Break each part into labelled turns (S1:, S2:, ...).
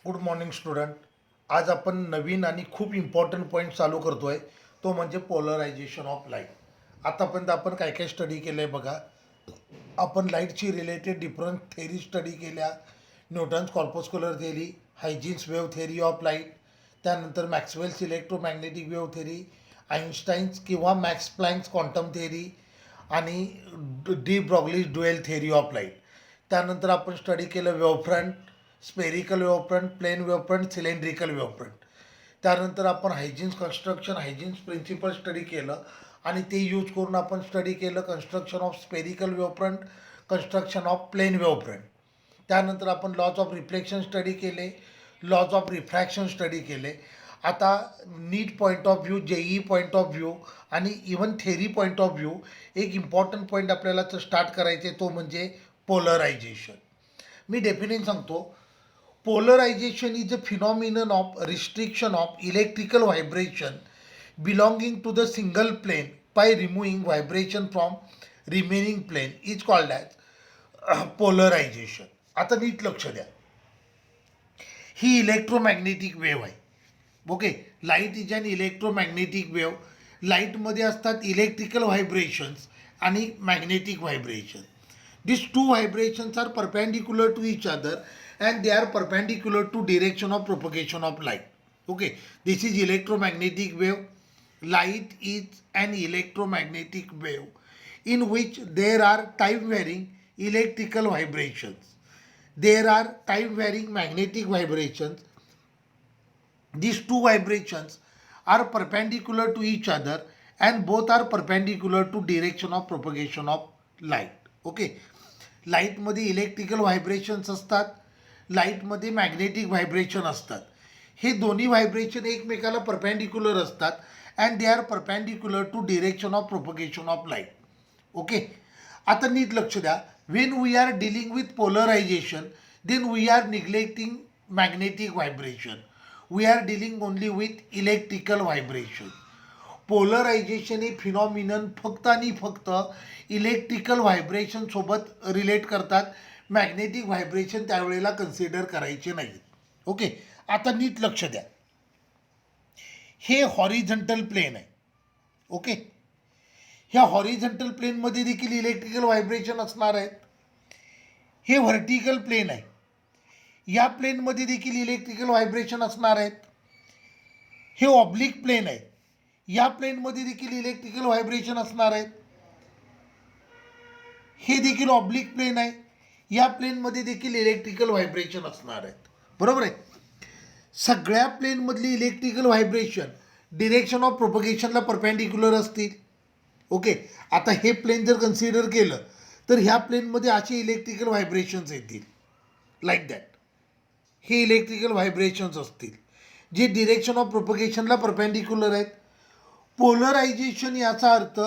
S1: Good morning student. आज आपण नवीन आणि खूप इम्पॉर्टंट पॉईंट चालू करतो आहे, तो म्हणजे पोलरायझेशन ऑफ लाईट. आतापर्यंत आपण काय काय स्टडी केलं आहे बघा. आपण लाईटची रिलेटेड डिफरंट थेरी स्टडी केल्या. Newton's corpuscular theory, Huygens wave theory of light, त्यानंतर Maxwell's electromagnetic wave theory, Einstein's किंवा मॅक्स प्लँक्स क्वांटम थेरी आणि de Broglie's dual theory of light. त्यानंतर आपण स्टडी केलं wavefront, spherical wavefront, plane wavefront, cylindrical wavefront. त्यानंतर आपण Huygens construction, Huygens principle study केलं आणि ते यूज करून आपण स्टडी केलं construction of spherical wavefront, construction of plane wavefront. त्यानंतर आपण लॉज ऑफ रिफ्लेक्शन स्टडी केले, लॉज ऑफ रिफ्रॅक्शन स्टडी केले. आता NEET point of view, JEE point of view आणि even theory point of view एक इम्पॉर्टंट पॉईंट आपल्याला स्टार्ट करायचे, तो म्हणजे पोलरायझेशन. मी डेफिनेशन सांगतो. Polarization is a phenomenon of restriction of electrical vibration belonging to the single plane by removing vibration from remaining plane is called as polarization. आता नीट लक्ष द्या. ही इलेक्ट्रोमॅग्नेटिक वेव्ह आहे. Okay, light is an electromagnetic wave. लाईटमध्ये असतात electrical vibrations आणि magnetic vibration. These two vibrations are perpendicular to each other and they are perpendicular to direction of propagation of light. Okay, this is electromagnetic wave. Light is an electromagnetic wave in which there are time varying electrical vibrations. There are time varying magnetic vibrations. These two vibrations are perpendicular to each other and both are perpendicular to direction of propagation of light. Okay. लाईटमध्ये electrical vibrations असतात, लाईटमध्ये magnetic vibration असतात. हे दोन्ही vibration एकमेकाला perpendicular असतात and they are perpendicular to direction of propagation of light. Okay, आता नीट लक्ष द्या. When we are dealing with polarisation then we are neglecting magnetic vibration. We are dealing only with electrical vibration. Polarisation हे phenomenon फक्त आणि फक्त electrical व्हायब्रेशनसोबत relate करतात. मॅग्नेटिक व्हायब्रेशन त्यावेळेला कन्सिडर करायचे नाहीत. ओके, आता नीट लक्ष द्या. हे हॉरिझंटल प्लेन आहे. ओके, ह्या हॉरिझंटल प्लेनमध्ये देखील इलेक्ट्रिकल व्हायब्रेशन असणार आहेत. हे व्हर्टिकल प्लेन आहे. या प्लेनमध्ये देखील इलेक्ट्रिकल व्हायब्रेशन असणार आहेत. हे ऑब्लिक प्लेन आहे. या प्लेनमध्ये देखील इलेक्ट्रिकल व्हायब्रेशन असणार आहेत. हे देखील ऑब्लिक प्लेन आहे. या प्लेनमध्ये देखील इलेक्ट्रिकल व्हायब्रेशन असणार आहेत. बरोबर आहे. सगळ्या प्लेनमधली इलेक्ट्रिकल व्हायब्रेशन डिरेक्शन ऑफ प्रोपगेशनला परपेंडिक्युलर असतील. ओके, आता हे प्लेन जर कन्सिडर केलं तर ह्या प्लेनमध्ये असे इलेक्ट्रिकल व्हायब्रेशन्स येतील लाईक दॅट. हे इलेक्ट्रिकल व्हायब्रेशन्स असतील जे डिरेक्शन ऑफ प्रोपगेशनला परपेंडिक्युलर आहेत. पोलरायझेशन याचा अर्थ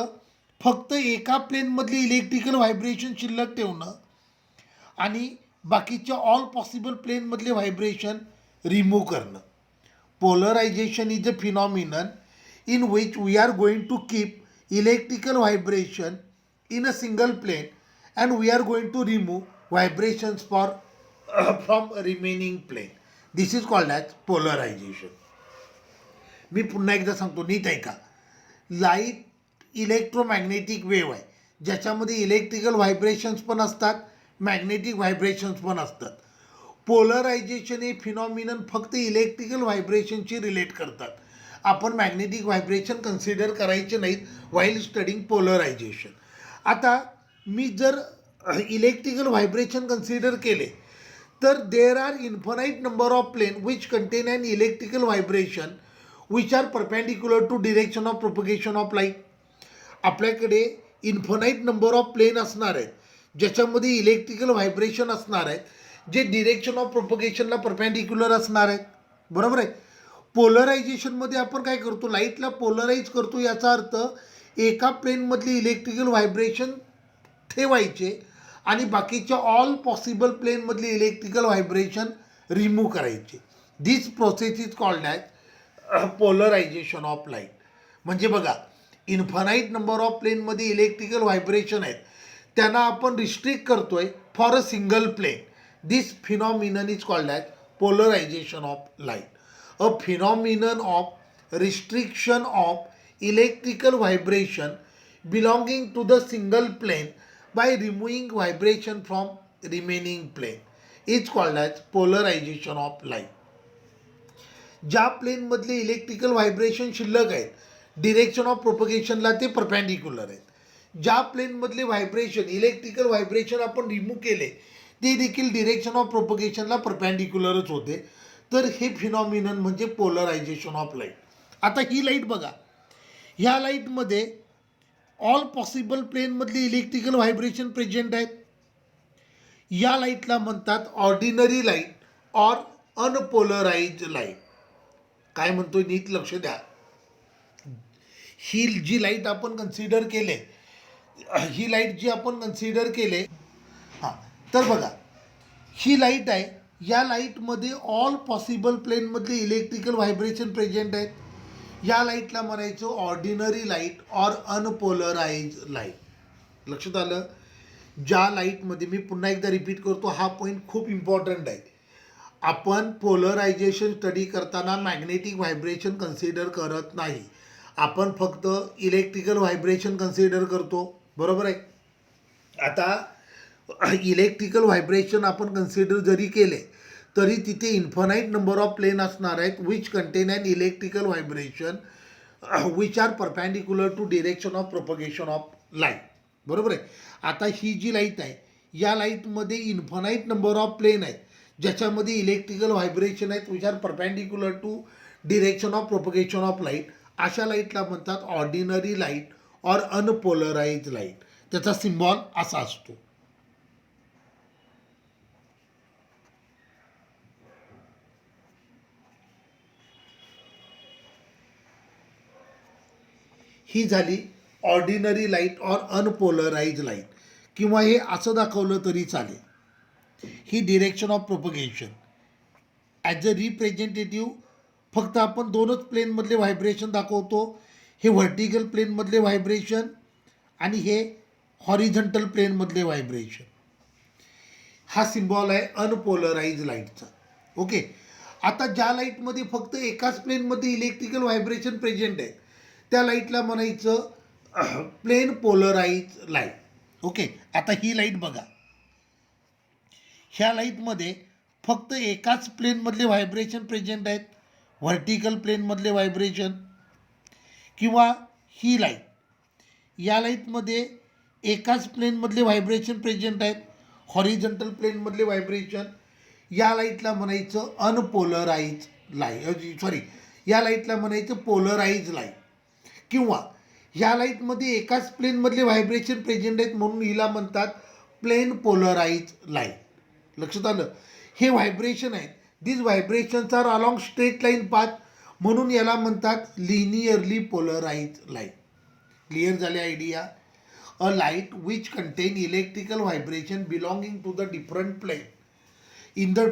S1: फक्त एका प्लेनमधली इलेक्ट्रिकल व्हायब्रेशन शिल्लक ठेवणं आणि बाकीच्या ऑल पॉसिबल प्लेनमधले व्हायब्रेशन रिमूव्ह करणं. Polarization is a phenomenon in which we are going to keep electrical vibration in a single plane and we are going to remove vibrations from remaining plane. This is called as polarization. मी पुन्हा एकदा सांगतो, नीट ऐका. Light electromagnetic wave आहे ज्याच्यामध्ये electrical vibrations पण असतात, magnetic vibrations पण असतात. पोलरायझेशन हे फिनॉमिनन फक्त इलेक्ट्रिकल व्हायब्रेशनशी रिलेट करतात. आपण मॅग्नेटिक व्हायब्रेशन कन्सिडर करायचे नाहीत व्हाईल स्टडिंग पोलरायझेशन. आता मी जर इलेक्ट्रिकल व्हायब्रेशन कन्सिडर केले तर there are infinite number of plane which contain an electrical vibration which are perpendicular to direction of propagation of light. आपल्याकडे infinite number of plane असणार आहेत ज्याच्यामध्ये इलेक्ट्रिकल व्हायब्रेशन असणार आहेत जे डिरेक्शन ऑफ प्रोपगेशनला परपेंडिक्युलर असणार आहेत. बरोबर आहे. पोलरायझेशनमध्ये आपण काय करतो, लाईटला पोलराईज करतो. याचा अर्थ एका प्लेनमधली इलेक्ट्रिकल व्हायब्रेशन ठेवायचे आणि बाकीच्या ऑल पॉसिबल प्लेनमधली इलेक्ट्रिकल व्हायब्रेशन रिमूव्ह करायचे. This process is called as polarization of light. म्हणजे बघा, इन्फानाईट नंबर ऑफ प्लेनमध्ये इलेक्ट्रिकल व्हायब्रेशन आहेत त्यांना आपण रिस्ट्रिक्ट करतोय for a single plane. This phenomenon is called as polarization of light. A phenomenon of restriction of electrical vibration belonging to the single plane by removing vibration from remaining plane is called as polarization of light. ज्या प्लेनमधले electrical vibration शिल्लक आहेत direction of प्रोपगेशनला ते perpendicular आहेत. ज्या प्लेनमधले vibration electrical vibration आपण remove केले ते देखील डिरेक्शन ऑफ प्रोपगेशनला परपॅन्डिक्युलरच होते. तर हे फिनॉमिनन म्हणजे पोलरायझेशन ऑफ लाईट. आता ही लाईट बघा, ह्या लाईटमध्ये ऑल पॉसिबल प्लेनमधली इलेक्ट्रिकल व्हायब्रेशन प्रेझेंट आहेत. या लाईटला म्हणतात ordinary light or unpolarized light. काय म्हणतोय नीट लक्ष द्या. ही जी लाईट आपण कन्सिडर केले, ही लाईट जी आपण कन्सिडर केले, हां, तर बघा ही लाईट आहे. या लाईटमध्ये ऑल पॉसिबल प्लेनमधले इलेक्ट्रिकल व्हायब्रेशन प्रेझेंट आहेत. या लाईटला म्हणायचं ordinary light or unpolarized light. लक्षात आलं. ज्या लाईटमध्ये, मी पुन्हा एकदा रिपीट करतो, हा पॉईंट खूप इम्पॉर्टंट आहे. आपण पोलरायझेशन स्टडी करताना मॅग्नेटिक व्हायब्रेशन कन्सिडर करत नाही, आपण फक्त इलेक्ट्रिकल व्हायब्रेशन कन्सिडर करतो. बरोबर आहे. आता इलेक्ट्रिकल व्हायब्रेशन आपण कन्सिडर जरी केले तरी तिथे इन्फानाईट नंबर ऑफ प्लेन असणार आहेत which contain an electrical vibration which are perpendicular to direction of propagation of light. बरोबर आहे. आता ही जी लाईट आहे, या लाईटमध्ये इन्फानाईट नंबर ऑफ प्लेन आहेत ज्याच्यामध्ये इलेक्ट्रिकल व्हायब्रेशन आहेत which are perpendicular to direction of propagation of light. अशा लाईटला म्हणतात ordinary light or unpolarized light. त्याचा सिम्बॉल असा असतो. ही झाली ordinary light or unpolarized light, किंवा हे असं दाखवलं तरी चालेल. ही direction of propagation as a representative फक्त आपण दोनच प्लेनमधले व्हायब्रेशन दाखवतो. हे व्हर्टिकल प्लेनमधले व्हायब्रेशन आणि हे हॉरिझॉन्टल प्लेनमधले व्हायब्रेशन. हा सिम्बॉल आहे अनपोलराइज लाईटचा. ओके. आता ज्या लाईटमध्ये फक्त एकाच प्लेनमध्ये इलेक्ट्रिकल व्हायब्रेशन प्रेझेंट आहे त्या लाईटला म्हणायचं प्लेन पोलराइज लाईट. ओके. आता ही लाईट बघा, ह्या लाईटमध्ये फक्त एकाच प्लेनमधले व्हायब्रेशन प्रेझेंट आहेत, व्हर्टिकल प्लेनमधले व्हायब्रेशन. किंवा ही लाईट, या लाईटमध्ये एकाच प्लेनमधले व्हायब्रेशन प्रेझेंट आहेत, हॉरिझॉन्टल प्लेनमधले व्हायब्रेशन. या लाईटला म्हणायचं अनपोलराइज लाईट, या लाईटला म्हणायचं पोलराइज लाईट. किंवा ह्या लाईटमध्ये एकाच प्लेनमधले व्हायब्रेशन प्रेझेंट आहेत म्हणून हिला म्हणतात प्लेन पोलराइज लाईट. लक्षात आलं. हे व्हायब्रेशन आहेत, this vibrations are along straight line path म्हणून याला म्हणतात लिनियरली पोलराइज लाईट. क्लिअर झाली idea. A light which contain electrical vibration belonging to the different plane in the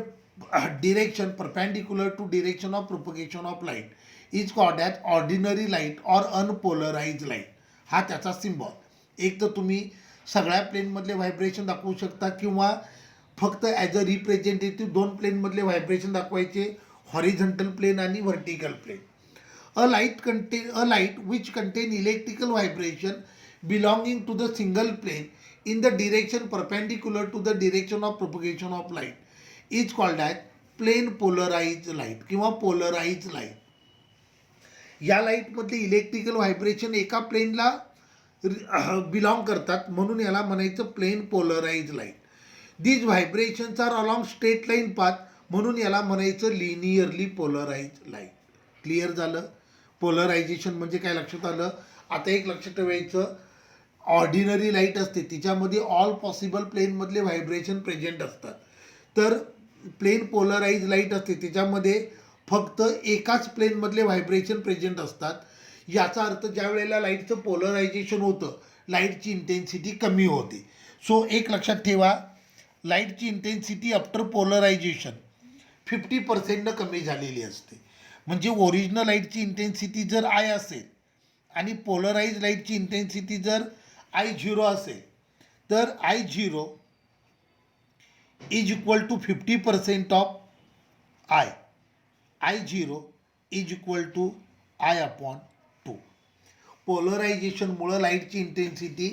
S1: direction perpendicular to direction of propagation of light is called as ordinary light or unpolarized light. हा त्याचा symbol. एक तर तुम्ही सगळ्या प्लेनमधले vibration दाखवू शकता किंवा फक्त ॲज अ रिप्रेझेंटेटिव्ह दोन प्लेनमधले व्हायब्रेशन दाखवायचे, हॉरिझॉन्टल प्लेन आणि vertical plane. A light which contain electrical vibration belonging to the single plane in the direction perpendicular to the direction of propagation of light is called as plane polarise light किंवा polarise light. या लाईटमधले electrical vibration एका प्लेनला belong करतात म्हणून याला म्हणायचं plane polarise light. These vibrations are along straight line path म्हणून याला म्हणायचं लिनियरली पोलराइज लाईट. क्लिअर झालं. पोलरायझेशन म्हणजे काय लक्षात आलं. आता एक लक्षात ठेवायचं, ऑर्डिनरी लाईट असते तिच्यामध्ये ऑल पॉसिबल प्लेनमधले व्हायब्रेशन प्रेझेंट असतात. तर प्लेन पोलराइज लाईट असते त्याच्यामध्ये फक्त एकाच प्लेनमधले व्हायब्रेशन प्रेझेंट असतात. याचा अर्थ ज्या वेळेला लाईटचं पोलरायझेशन होतं लाईटची इंटेन्सिटी कमी होते. सो एक लक्षात ठेवा, लाईटची इंटेन्सिटी आफ्टर पोलरायझेशन 50% कमी झालेली असते. म्हणजे ओरिजिनल लाईटची इंटेन्सिटी जर आय असेल आणि पोलराइज लाईटची इंटेन्सिटी जर I0 असेल तर I0 is equal to 50% of I, I0 is equal to I/2. पोलरायझेशनमुळं लाईटची इंटेन्सिटी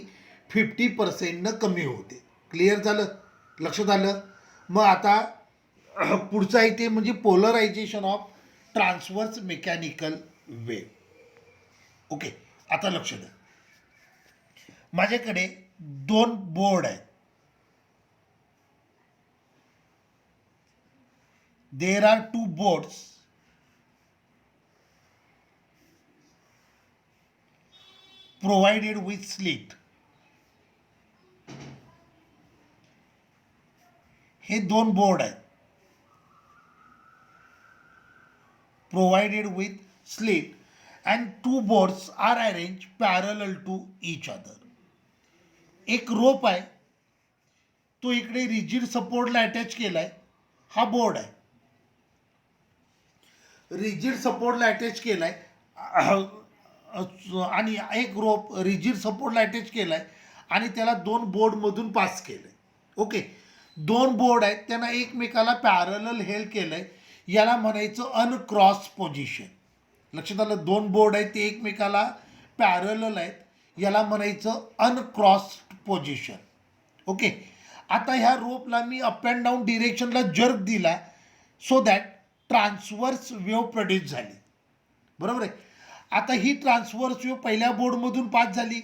S1: 50% कमी होते. क्लिअर झालं, लक्षात आलं. मग आता पुढचं आहे ते म्हणजे polarisation of transverse mechanical wave. Okay, आता लक्ष द्या. माझ्याकडे 2 बोर्ड आहेत. There are 2 boards provided with slit. हे 2 बोर्ड आहेत provided with slit and 2 boards are arranged parallel to each other. एक रोप आहे, तो इकडे रिजिड सपोर्टला अटॅच केलाय. हा बोर्ड आहे, रिजिड सपोर्टला अटॅच केलाय आणि एक रोप रिजिड सपोर्टला अटॅच केलाय आणि त्याला 2 बोर्डमधून पास केलंय. ओके, 2 बोर्ड आहेत, त्यांना एकमेकाला पॅरलल हेल्ड केलंय. याला म्हणायचं अनक्रॉस पोझिशन. लक्षात आलं, 2 बोर्ड आहेत ते एकमेकाला पॅरलल आहेत, याला म्हणायचं अनक्रॉस पोझिशन. ओके, आता ह्या रोपला मी अप अँड डाऊन डिरेक्शनला जर्क दिला so that transverse wave produce झाली. बरोबर आहे. आता ही ट्रान्सव्हर्स वेव्ह पहिल्या बोर्डमधून पास झाली,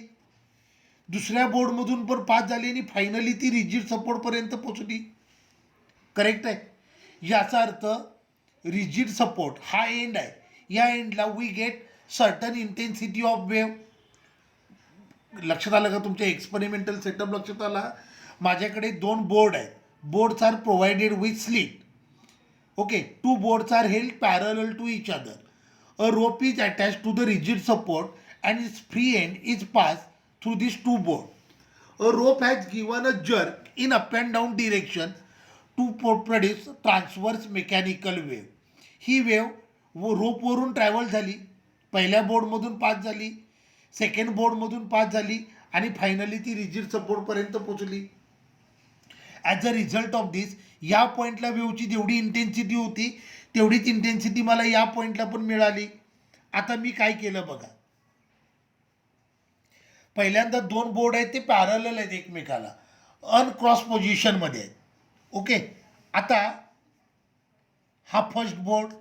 S1: दुसऱ्या बोर्डमधून पण पास झाली आणि फायनली ती रिजिड सपोर्टपर्यंत पोचली. करेक्ट आहे. याचा अर्थ रिजिड सपोर्ट हा एंड आहे, या एंडला we get certain intensity of wave. लक्षात आलं का तुमच्या एक्सपेरिमेंटल सेटअप लक्षात आला. माझ्याकडे 2 बोर्ड आहेत. Boards are provided with slit. Okay, 2 boards are held parallel to each other. A rope is attached to the rigid support and its free end is passed through these 2 boards. A rope has given a jerk in up and down direction to produce transverse mechanical wave. He wave रोपवरून travel झाली, पहिल्या बोर्डमधून pass झाली, second बोर्डमधून pass झाली आणि finally ती rigid सपोर्टपर्यंत पोचली. As a result of दिस या पॉईंटला वेव्हची जेवढी इंटेन्सिटी होती तेवढीच इंटेन्सिटी मला या पॉईंटला पण मिळाली. आता मी काय केलं बघा, पहिल्यांदा 2 बोर्ड आहेत ते पॅरलल आहेत एकमेकाला, अनक्रॉस पोझिशनमध्ये आहेत. ओके, आता हा फर्स्ट बोर्ड,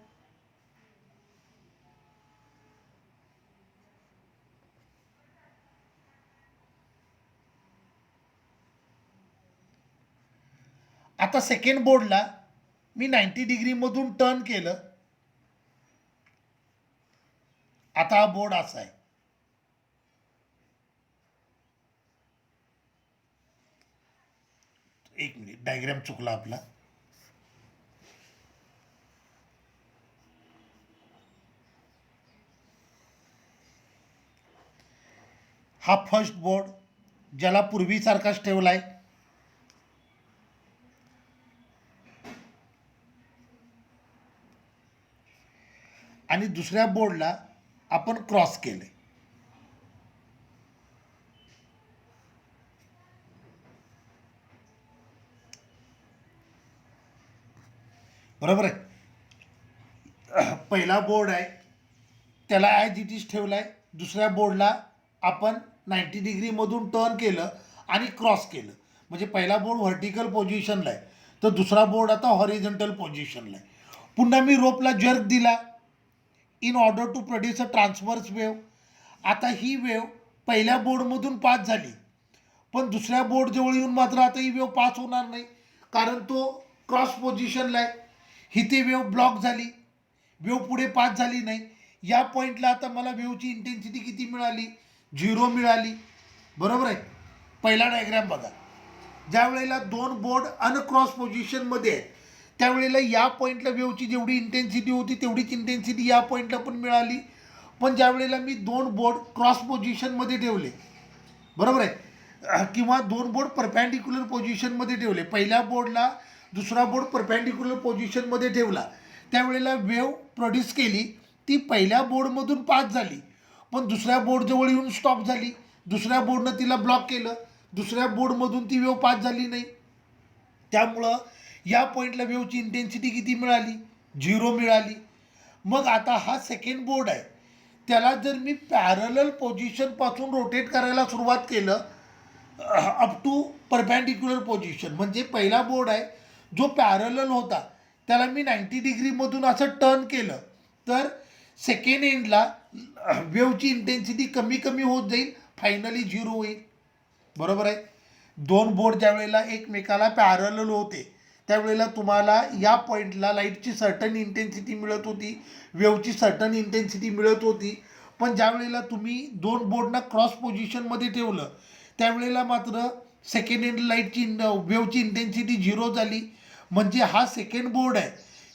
S1: आता सेकंड बोर्डला मी 90 डिग्रीमधून टर्न केलं. आता हा बोर्ड असा आहे. एक मिनिट, डायग्राम चुकला आपला. हा फर्स्ट बोर्ड ज्याला पूर्वीसारखाच ठेवला आहे. आणि दुसऱ्या बोर्डला आपण क्रॉस केले. बरोबर आहे. पहिला बोर्ड आहे त्याला ॲज इट इज ठेवला आहे, दुसऱ्या बोर्डला आपण 90 डिग्रीमधून टर्न केलं आणि क्रॉस केलं. म्हणजे पहिला बोर्ड व्हर्टिकल पोझिशनला आहे तर दुसरा बोर्ड आता हॉरिझॉन्टल पोझिशनला आहे. पुन्हा मी रोपला जर्क दिला in order to produce a transverse wave. आता ही वेव्ह पहिल्या बोर्डमधून पास झाली, पण दुसऱ्या बोर्डजवळ येऊन मात्र आता ही वेव्ह पास होणार नाही, कारण तो क्रॉस पोझिशनला आहे. हिथे वेव्ह ब्लॉक झाली, वेव्ह पुढे पास झाली नाही. या पॉईंटला आता मला वेव्हची इंटेन्सिटी किती मिळाली? 0 मिळाली. बरोबर आहे. पहिला डायग्राम बघा, ज्या वेळेला 2 बोर्ड अनक्रॉस पोझिशनमध्ये आहेत त्यावेळेला या पॉईंटला वेव्हची जेवढी इंटेन्सिटी होती तेवढीच इंटेन्सिटी या पॉईंटला पण मिळाली. पण ज्या वेळेला मी 2 बोर्ड क्रॉस पोझिशनमध्ये ठेवले, बरोबर आहे, किंवा 2 बोर्ड परपॅन्डिक्युलर पोझिशनमध्ये ठेवले, पहिल्या बोर्डला दुसरा बोर्ड परपॅन्डिक्युलर पोझिशनमध्ये ठेवला, त्यावेळेला वेव्ह प्रोड्यूस केली, ती पहिल्या बोर्डमधून पास झाली पण दुसऱ्या बोर्डजवळ येऊन स्टॉप झाली. दुसऱ्या बोर्डनं तिला ब्लॉक केलं, दुसऱ्या बोर्डमधून ती वेव्ह पास झाली नाही. त्यामुळं या पॉईंटला वेव्हची इंटेन्सिटी किती मिळाली? 0 मिळाली. मग आता हा सेकंड बोर्ड आहे, त्याला जर मी पॅरलल पोझिशनपासून रोटेट करायला सुरुवात केलं अप टू परपॅन्डिक्युलर पोझिशन, म्हणजे पहिला बोर्ड आहे जो पॅरलल होता त्याला मी 90 डिग्रीमधून असं टर्न केलं, तर सेकंड एंडला वेवची इंटेन्सिटी कमी कमी होत जाईल, फायनली 0 होईल. बरोबर आहे. दोन बोर्ड ज्या वेळेला एकमेकाला पॅरलल होते त्यावेळेला तुम्हाला या पॉईंटला लाईटची सर्टन इंटेन्सिटी मिळत होती, वेवची सर्टन इंटेन्सिटी मिळत होती. पण ज्या वेळेला तुम्ही दोन बोर्डना क्रॉस पोझिशनमध्ये ठेवलं त्यावेळेला मात्र सेकंड हँड लाईटची वेवची इंटेन्सिटी 0 झाली. म्हणजे हा सेकंड बोर्ड आहे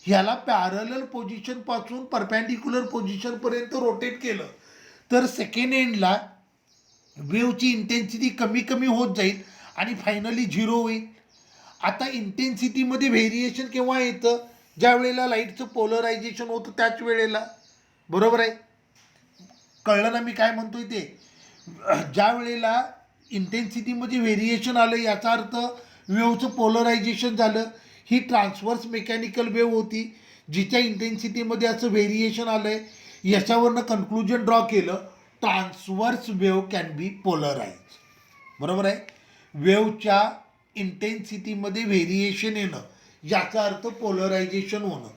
S1: ह्याला पॅरलल पोझिशनपासून परपॅन्डिक्युलर पोझिशनपर्यंत रोटेट केलं तर सेकंड एंडला वेवची इंटेन्सिटी कमी कमी होत जाईल आणि फायनली 0 होईल. आता इंटेन्सिटीमध्ये व्हेरिएशन केव्हा येतं? ज्या वेळेला लाईटचं पोलरायझेशन होतं त्याच वेळेला. बरोबर आहे. कळलं ना मी काय म्हणतोय ते? ज्या वेळेला इंटेन्सिटीमध्ये व्हेरिएशन आलं याचा अर्थ वेवचं पोलरायझेशन झालं. ही ट्रान्सवर्स मेकॅनिकल वेव होती जिच्या इंटेन्सिटीमध्ये असं व्हेरिएशन आलं आहे. याच्यावरनं कन्क्लुजन ड्रॉ केलं, transverse wave can be polarise. बरोबर आहे. वेवच्या इंटेन्सिटीमध्ये व्हेरिएशन येणं याचा अर्थ पोलरायझेशन होणं.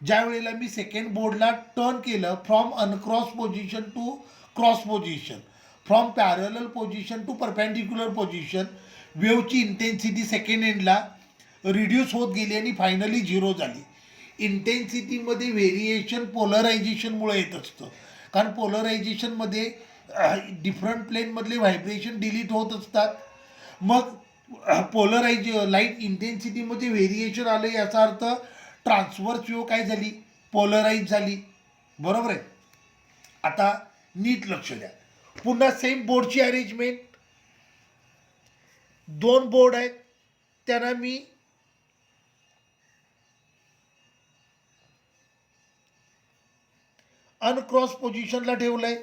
S1: ज्या वेळेला मी सेकंड बोर्डला टर्न केलं from uncross position to cross position, from parallel position to perpendicular position, वेवची इंटेन्सिटी सेकंड एंडला रिड्यूस होत गेली आणि फायनली 0 झाली. इंटेन्सिटीमध्ये व्हेरिएशन पोलरायझेशनमुळे येत असतं, कारण पोलरायझेशनमध्ये डिफरंट प्लेनमधले व्हायब्रेशन डिलीट होत असतात. मग लाईट इंटेन्सिटीमध्ये व्हेरिएशन आलं याचा अर्थ ट्रान्सवर्स वेव काय झाली? पोलराइज झाली. बरोबर आहे. आता नीट लक्ष द्या. पुन्हा सेम बोर्डची अरेंजमेंट. दोन बोर्ड आहेत त्यांना मी अनक्रॉस पोझिशनला ठेवलंय.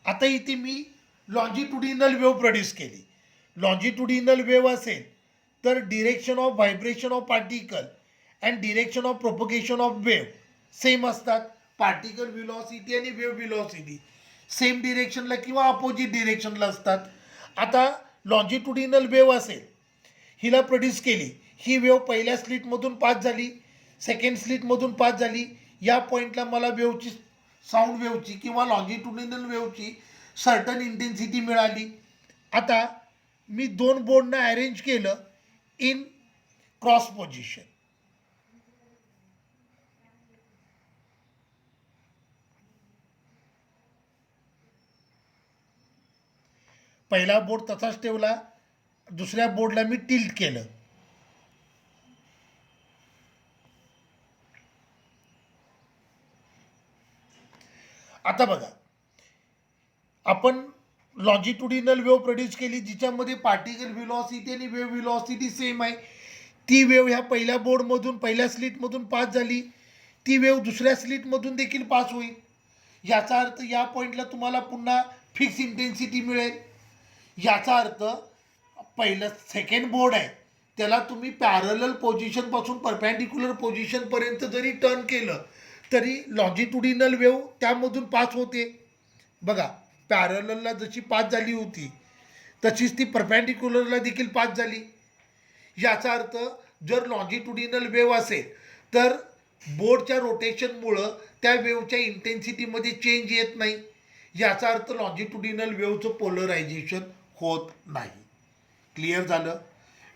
S1: आता इथे मी लॉन्जिट्युडिनल वेव प्रोड्यूस केली. लॉन्जिट्युडिनल वेव असेल तर direction of vibration of particle and direction of propagation of wave same असतात. पार्टिकल व्हिलॉसिटी आणि वेव व्हिलॉसिटी सेम डिरेक्शनला किंवा अपोजिट डिरेक्शनला असतात. आता लॉन्जिट्युडिनल वेव असेल, हिला प्रोड्यूस केली, ही वेव पहिल्या स्लिटमधून पास झाली, सेकंड स्लिटमधून पास झाली. या पॉईंटला मला वेवची, साऊंड वेवची किंवा लॉन्जिट्युडिनल वेवची सर्टन इंटेन्सिटी मिळाली. आता मी दोन बोर्डना अरेंज केलं इन क्रॉस पोझिशन. पहिला बोर्ड तसाच ठेवला, दुसऱ्या बोर्डला मी टिल्ट केलं. आता बघा, आपण लॉन्जिट्युडिनल वेव प्रोड्यूस केली जिच्यामध्ये पार्टिकल व्हिलॉसिटी आणि वेव व्हिलॉसिटी सेम आहे. ती वेव ह्या पहिल्या बोर्डमधून, पहिल्या स्लिटमधून पास झाली, ती वेव दुसऱ्या स्लिटमधून देखील पास होईल. याचा अर्थ या पॉईंटला तुम्हाला पुन्हा फिक्स इंटेन्सिटी मिळेल. याचा अर्थ पहिलं सेकंड बोर्ड आहे त्याला तुम्ही पॅरलल पोझिशनपासून परपॅन्डिक्युलर पोझिशनपर्यंत जरी टर्न केलं तरी लॉन्जिट्युडिनल वेव त्यामधून पास होते. बघा, पॅरललला जशी पास झाली होती तशीच ती परपॅन्डिक्युलरला देखील पास झाली. याचा अर्थ जर लॉन्जिट्युडिनल वेव असेल तर बोर्डच्या रोटेशनमुळं त्या वेवच्या इंटेन्सिटीमध्ये चेंज येत नाही. याचा अर्थ लॉन्जिट्युडिनल वेवचं पोलरायझेशन होत नाही. क्लिअर झालं?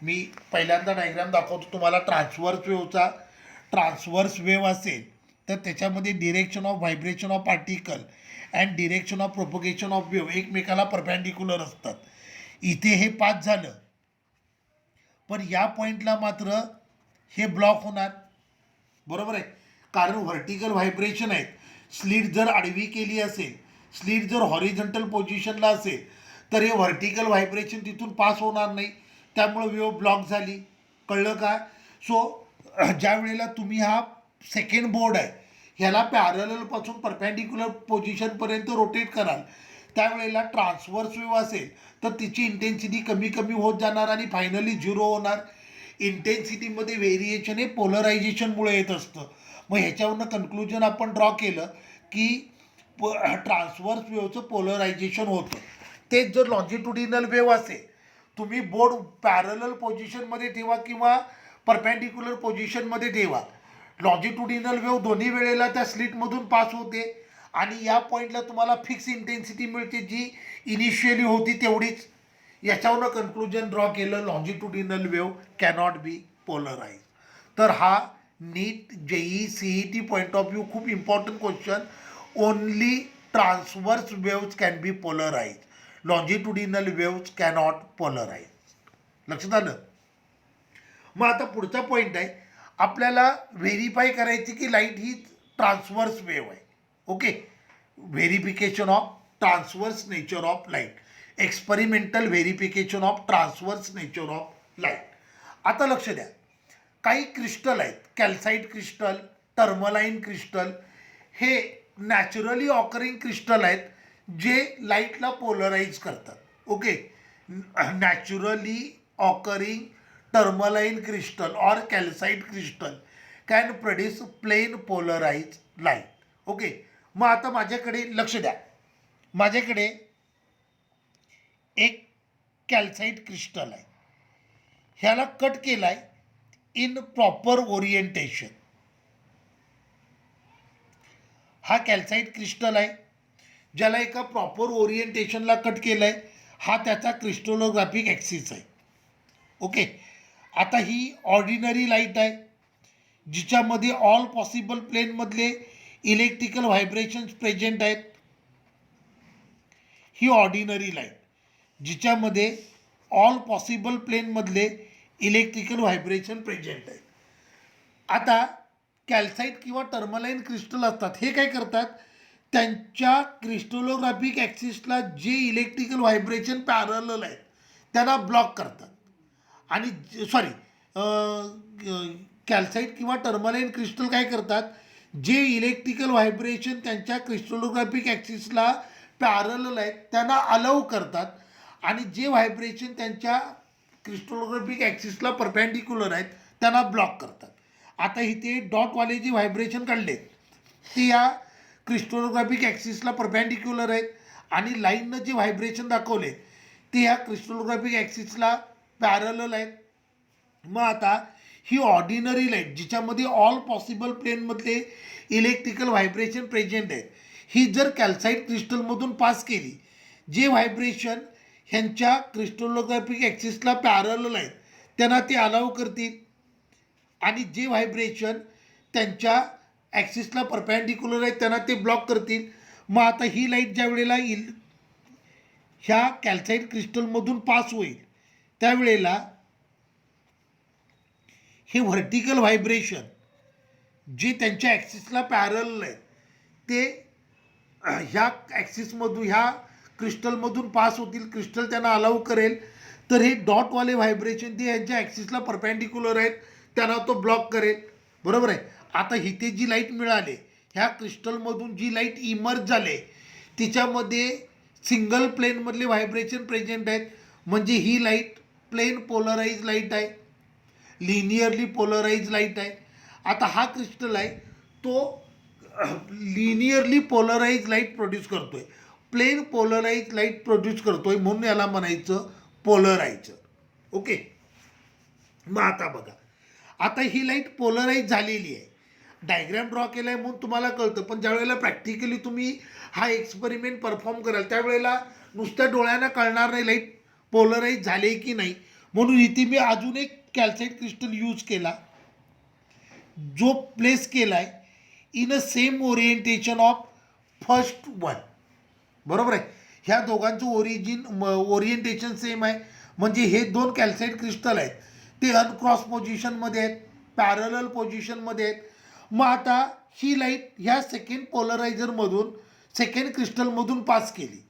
S1: मी पहिल्यांदा डायग्राम दाखवतो तुम्हाला ट्रान्सवर्स वेवचा. ट्रान्सवर्स वेव असेल तर त्याच्यामध्ये direction of vibration of particle and direction of propagation of wave एकमेकाला परपॅन्डिक्युलर असतात. इथे हे पास झालं, पण या पॉईंटला मात्र हे ब्लॉक होणार. बरोबर आहे, कारण व्हर्टिकल व्हायब्रेशन आहेत. स्लिट जर आडवी केली असेल, स्लिट जर हॉरिझॉन्टल पोझिशनला असेल तर हे व्हर्टिकल व्हायब्रेशन तिथून पास होणार नाही, त्यामुळे वेव ब्लॉक झाली. कळलं का? सो ज्या वेळेला तुम्ही हा सेकंड बोर्ड आहे ह्याला पॅरललपासून परपॅन्डिक्युलर पोझिशनपर्यंत रोटेट कराल त्यावेळेला ट्रान्सव्हर्स वेव्ह असेल तर तिची इंटेन्सिटी कमी कमी होत जाणार आणि फायनली झिरो होणार. इंटेन्सिटीमध्ये व्हेरिएशन हे पोलरायझेशनमुळे येत असतं. मग ह्याच्यावरनं कन्क्लुजन आपण ड्रॉ केलं की ट्रान्सव्हर्स वेव्हचं पोलरायझेशन होतं. तेच जर लॉन्जिट्युडिनल वेव्ह असेल, तुम्ही बोर्ड पॅरलल पोझिशनमध्ये ठेवा किंवा परपेंडिक्युलर पोझिशनमध्ये ठेवा, लॉन्जिट्युडिनल वेव्ह दोन्ही वेळेला त्या स्लिटमधून पास होते आणि या पॉईंटला तुम्हाला फिक्स इंटेन्सिटी मिळते जी इनिशियली होती तेवढीच. याच्यावरनं कन्क्लुजन ड्रॉ केलं longitudinal wave cannot be polarized. तर हा NEET JEE CET point of view खूप important question. Only transverse waves can be polarized, longitudinal waves cannot polarized. लक्षात आलं. मग आता पुढचा पॉईंट आहे, आपल्याला व्हेरीफाय करायची की लाईट ही ट्रान्सव्हर्स वेव्ह आहे. Okay, verification of transverse nature of light, experimental verification of transverse nature of light. आता लक्ष द्या, काही क्रिस्टल आहेत, कॅल्साइट क्रिस्टल, टर्मलाईन क्रिस्टल, हे नॅचरली ऑकरिंग क्रिस्टल आहेत जे लाईटला पोलराइज करतात. Okay, naturally occurring tourmaline crystal or calcite crystal can produce plane polarise light. Okay, मग आता माझ्याकडे लक्ष द्या, माझ्याकडे एक कॅल्साइट क्रिस्टल आहे, ह्याला कट केला आहे इन प्रॉपर ओरिएंटेशन. हा कॅल्साइट क्रिस्टल आहे ज्याला एका प्रॉपर ओरिएंटेशनला कट केलं आहे. हा त्याचा क्रिस्टलोग्राफिक ॲक्सिस आहे. ओके, आता ही ऑर्डिनरी लाईट आहे जिच्यामध्ये ऑल पॉसिबल प्लेनमधले इलेक्ट्रिकल व्हायब्रेशन्स प्रेझेंट आहेत. ही ऑर्डिनरी लाईट जिच्यामध्ये ऑल पॉसिबल प्लेनमधले इलेक्ट्रिकल व्हायब्रेशन प्रेझेंट आहेत. आता कॅल्साइट किंवा टर्मलाईन क्रिस्टल असतात, हे काय करतात, त्यांच्या क्रिस्टलोग्राफिक ॲक्सिसला जे इलेक्ट्रिकल व्हायब्रेशन पॅरलल आहेत त्यांना ब्लॉक करतात. आणि कॅल्साइट किंवा टर्मलाईन क्रिस्टल काय करतात, जे इलेक्ट्रिकल व्हायब्रेशन त्यांच्या क्रिस्टलोग्राफिक ॲक्सिसला पॅरलल आहेत त्यांना अलाउ करतात आणि जे व्हायब्रेशन त्यांच्या क्रिस्टलोग्राफिक ॲक्सिसला परपेंडिक्युलर आहेत त्यांना ब्लॉक करतात. आता इथे डॉटवाले जे व्हायब्रेशन काढले ते या क्रिस्टलोग्राफिक ॲक्सिसला परपेंडिक्युलर आहेत आणि लाईननं जे व्हायब्रेशन दाखवले ते ह्या क्रिस्टलोग्राफिक ॲक्सिसला पॅरलल आहेत. मग आता ही ऑर्डिनरी लाईट जिच्यामध्ये ऑल पॉसिबल प्लेनमधले इलेक्ट्रिकल व्हायब्रेशन प्रेझेंट आहेत, ही जर कॅल्साइट क्रिस्टलमधून पास केली, जे व्हायब्रेशन ह्यांच्या क्रिस्टलोग्राफिक ॲक्सिसला पॅरलल आहेत त्यांना ते अलाउ करतील आणि जे व्हायब्रेशन त्यांच्या ॲक्सिसला परपेंडिक्युलर आहेत त्यांना ते ब्लॉक करतील. मग आता ही लाईट ज्या वेळेला ह्या कॅल्साइट क्रिस्टलमधून पास होईल त्यावेळेला हे व्हर्टिकल व्हायब्रेशन जे त्यांच्या ॲक्सिसला पॅरलल आहेत ते ह्या ॲक्सिसमधून ह्या क्रिस्टलमधून पास होतील, क्रिस्टल त्यांना अलाउ करेल. तर हे डॉटवाले व्हायब्रेशन ते ह्यांच्या ॲक्सिसला परपेंडिक्युलर आहेत त्यांना तो ब्लॉक करेल. बरोबर आहे. आता इथे जी लाईट मिळाली, ह्या क्रिस्टलमधून जी लाईट इमर्ज झाले तिच्यामध्ये सिंगल प्लेनमधले व्हायब्रेशन प्रेझेंट आहेत, म्हणजे ही लाईट प्लेन पोलराइज लाईट आहे, लिनियरली पोलराइज लाईट आहे. आता हा क्रिस्टल आहे तो लिनियरली पोलराइज लाईट प्रोड्यूस करतोय, प्लेन पोलराइज लाईट प्रोड्यूस करतोय, म्हणून याला म्हणायचं पोलरायझर. ओके, मग आता बघा, आता ही लाईट पोलराइज झालेली आहे, डायग्रॅम ड्रॉ केला आहे म्हणून तुम्हाला कळतं, पण ज्यावेळेला प्रॅक्टिकली तुम्ही हा एक्सपेरिमेंट परफॉर्म कराल त्यावेळेला नुसत्या डोळ्यांना कळणार नाही लाईट पोलराइज झाले की नाही. म्हणून इथे मी अजून एक कॅल्साइट क्रिस्टल यूज केला जो प्लेस केला आहे in a same orientation of first one. बरोबर आहे. ह्या दोघांचं ओरिएंटेशन सेम आहे, म्हणजे हे दोन कॅल्साइट क्रिस्टल आहेत ते अनक्रॉस पोझिशनमध्ये आहेत, पॅरलल पोझिशनमध्ये आहेत. मग आता ही लाईट ह्या सेकंड पोलरायझरमधून सेकंड क्रिस्टलमधून पास केली.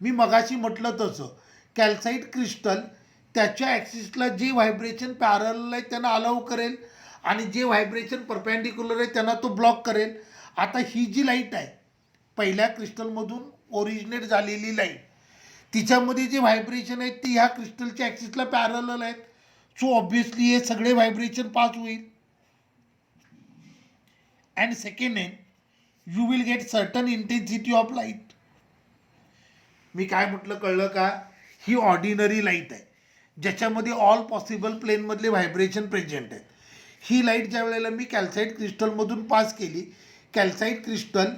S1: मी मगाशी म्हटलं तसं कॅल्साइट क्रिस्टल त्याच्या ॲक्सिसला जे व्हायब्रेशन पॅरलल आहे त्यांना अलाउ करेल आणि जे व्हायब्रेशन परपेंडिक्युलर आहे त्यांना तो ब्लॉक करेल. आता ही जी लाईट आहे पहिल्या क्रिस्टलमधून ओरिजिनेट झालेली लाईट तिच्यामध्ये जे व्हायब्रेशन आहेत ती ह्या क्रिस्टलच्या ॲक्सिसला पॅरलल आहेत. सो ऑब्व्हियसली हे सगळे व्हायब्रेशन पास होईल. And second hand you will get certain intensity of light. मी काय म्हटलं कळलं का? ही ऑर्डिनरी लाईट आहे ज्याच्यामध्ये ऑल पॉसिबल प्लेनमधले व्हायब्रेशन प्रेझेंट आहेत. ही लाईट ज्या वेळेला मी कॅल्साईट क्रिस्टलमधून पास केली, कॅल्साईट क्रिस्टल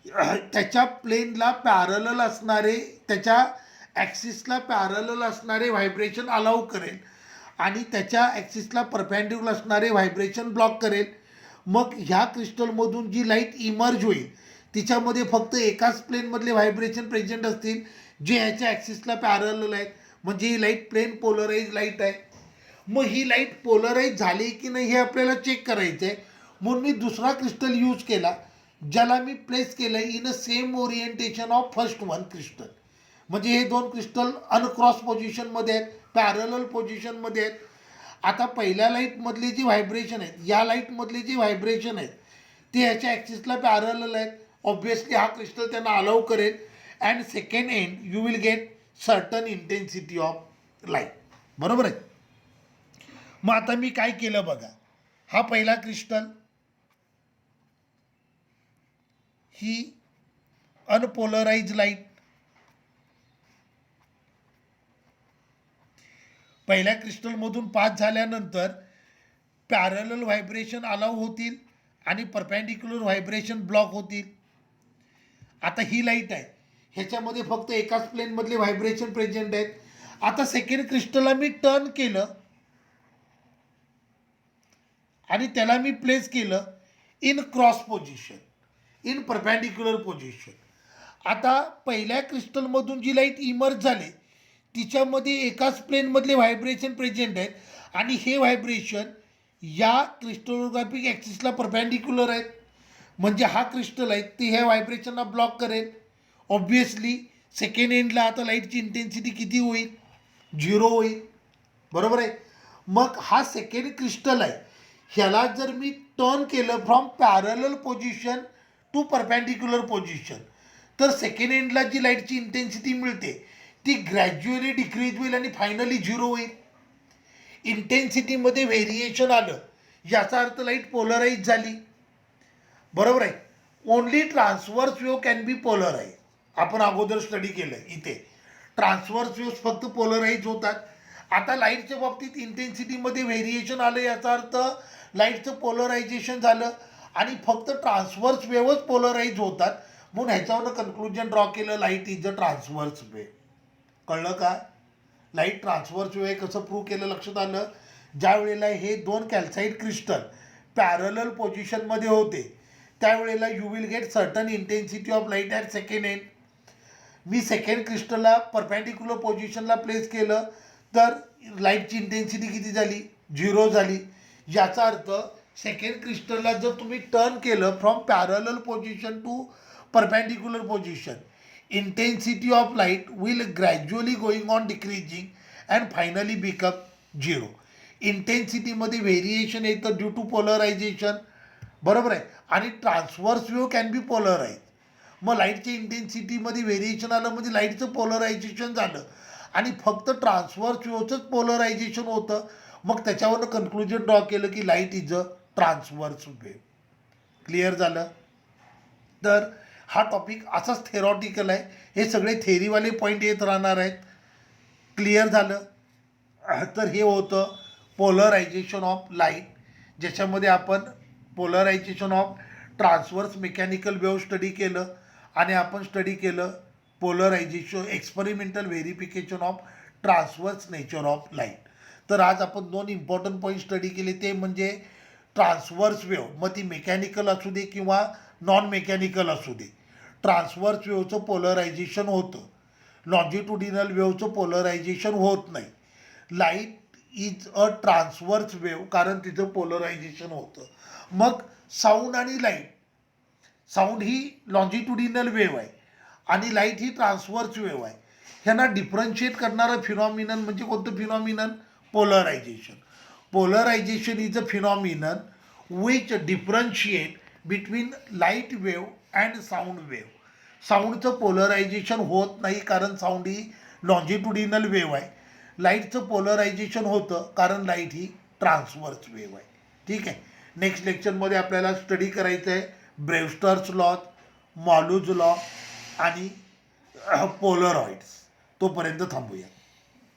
S1: त्याच्या प्लेनला पॅरलल असणारे, त्याच्या ॲक्सिसला पॅरलल असणारे व्हायब्रेशन अलाउ करेल आणि त्याच्या ॲक्सिसला परपॅन्डिक्युलर असणारे व्हायब्रेशन ब्लॉक करेल. मग ह्या क्रिस्टलमधून जी लाईट इमर्ज होईल तिच्यामध्ये फक्त एकाच प्लेनमधले व्हायब्रेशन प्रेझेंट असतील जे ह्याच्या ॲक्सिसला पॅरलल आहेत. म्हणजे ही लाईट प्लेन पोलराईज लाईट आहे. मग ही लाईट पोलराईज झाली की नाही हे आपल्याला चेक करायचं आहे. म्हणून मी दुसरा क्रिस्टल यूज केला ज्याला मी प्लेस केलं in a same orientation of first one crystal. म्हणजे हे दोन क्रिस्टल अनक्रॉस पोझिशनमध्ये आहेत, पॅरलल पोझिशनमध्ये आहेत. आता पहिल्या लाईटमधली जी व्हायब्रेशन आहेत, या लाईटमधली जी व्हायब्रेशन आहेत ते ह्याच्या ॲक्सिसला पॅरलल आहेत. ऑब्व्हियसली हा क्रिस्टल त्यांना अलाउ करेल. And second end you will get certain intensity of light. बरोबर आहे. मग आता मी काय केलं बघा, हा पहिला क्रिस्टल, ही अनपोलराइज लाईट पहिल्या क्रिस्टलमधून पास झाल्यानंतर पॅरलल व्हायब्रेशन अलाउ होतील आणि परपॅन्डिक्युलर व्हायब्रेशन ब्लॉक होतील. आता ही लाईट आहे ह्याच्यामध्ये फक्त एकाच प्लेनमधले व्हायब्रेशन प्रेझेंट आहेत. आता सेकंड क्रिस्टलला मी टर्न केलं आणि त्याला मी प्लेस केलं in cross position, in perpendicular position. आता पहिल्या क्रिस्टलमधून जी लाईट इमर्ज झाली तिच्यामध्ये एकाच प्लेनमधले व्हायब्रेशन प्रेझेंट आहेत आणि हे व्हायब्रेशन या क्रिस्टलोग्राफिक ॲक्सिसला परपॅन्डिक्युलर आहेत. म्हणजे हा क्रिस्टल आहे ते ह्या व्हायब्रेशनला ब्लॉक करेल. ऑब्व्हियसली सेकंड एंडला आता लाईटची इंटेन्सिटी किती होईल? 0 होईल. बरोबर आहे. मग हा सेकंड क्रिस्टल आहे ह्याला जर मी टर्न केलं from parallel position to perpendicular position तर सेकंड एंडला जी लाईटची इंटेन्सिटी मिळते ती ग्रॅज्युअली डिक्रीज होईल आणि फायनली 0 होईल. इंटेन्सिटीमध्ये व्हेरिएशन आलं याचा अर्थ लाईट पोलराईज झाली. बरोबर आहे. Only transverse wave can be polarized. आपण अगोदर स्टडी केलं आहे इथे ट्रान्सवर्स वेव्ह फक्त पोलराईज होतात. आता लाईटच्या बाबतीत इंटेन्सिटीमध्ये व्हेरिएशन आलं याचा अर्थ लाईटचं पोलरायझेशन झालं आणि फक्त ट्रान्सवर्स वेव्हच पोलराईज होतात. म्हणून ह्याच्यावरनं कन्क्लुजन ड्रॉ केलं light is a transverse wave. कळलं का? लाईट ट्रान्सवर्स वेव्ह कसं प्रूव्ह केलं लक्षात आलं? ज्या वेळेला हे दोन कॅल्साईट क्रिस्टल पॅरलल पोझिशनमध्ये होते त्यावेळेला you will get certain intensity of light at second end. मी सेकंड क्रिस्टलला परपॅन्डिक्युलर पोझिशनला प्लेस केलं तर लाईटची इंटेन्सिटी किती झाली? 0 झाली. याचा अर्थ सेकंड क्रिस्टलला जर तुम्ही टर्न केलं from parallel position to perpendicular position intensity of light will gradually going on decreasing and finally become 0. इंटेन्सिटीमध्ये व्हेरिएशन येतं ड्यू टू पोलरायझेशन. बरोबर आहे. आणि transverse wave can be polarized. मग लाईटच्या इंटेन्सिटीमध्ये व्हेरिएशन आलं म्हणजे लाईटचं पोलरायझेशन झालं आणि फक्त ट्रान्सवर्स वेव्हचंच पोलरायझेशन होतं. मग त्याच्यावरनं कन्क्लुजन ड्रॉ केलं की light is a transverse wave. Clear झालं? तर हा टॉपिक असाच थेरॉटिकल आहे. हे सगळे थेरीवाले पॉईंट येत राहणार आहेत. क्लिअर झालं? तर हे होतं पोलरायझेशन ऑफ लाईट ज्याच्यामध्ये आपण polarisation of transverse mechanical wave study केलं आणि आपण स्टडी केलं polarisation experimental verification of transverse nature of light. तर आज आपण 2 इम्पॉर्टंट पॉईंट स्टडी केले ते म्हणजे ट्रान्सवर्स वेव्ह, मग ती मेकॅनिकल असू दे किंवा नॉन मेकॅनिकल असू दे, ट्रान्सवर्स वेव्हचं पोलरायझेशन होतं. लॉन्जिट्युडिनल वेव्हचं पोलरायझेशन होत नाही. Light is a transverse wave कारण तिचं पोलरायझेशन होतं. मग साऊंड आणि लाईट, साऊंड ही लॉन्जिट्युडिनल वेव्ह आहे आणि लाईट ही ट्रान्सवर्स वेव्ह आहे. ह्यांना डिफरन्शिएट करणारं फिनॉमिनन म्हणजे कोणतं phenomenon? Polarization. Polarization is a phenomenon which differentiate between light wave and sound wave. साऊंडचं पोलरायझेशन होत नाही, कारण साऊंड ही लॉन्जिट्युडिनल वेव्ह आहे. लाईटचं पोलरायझेशन होतं, कारण लाईट ही ट्रान्सवर्स वेव्ह आहे. ठीक आहे. नेक्स्ट लेक्चरमध्ये आपल्याला स्टडी करायचं आहे ब्रेवस्टर्स लॉ, मॉल्यूज लॉ आणि पोलरॉइड्स. तोपर्यंत थांबूया.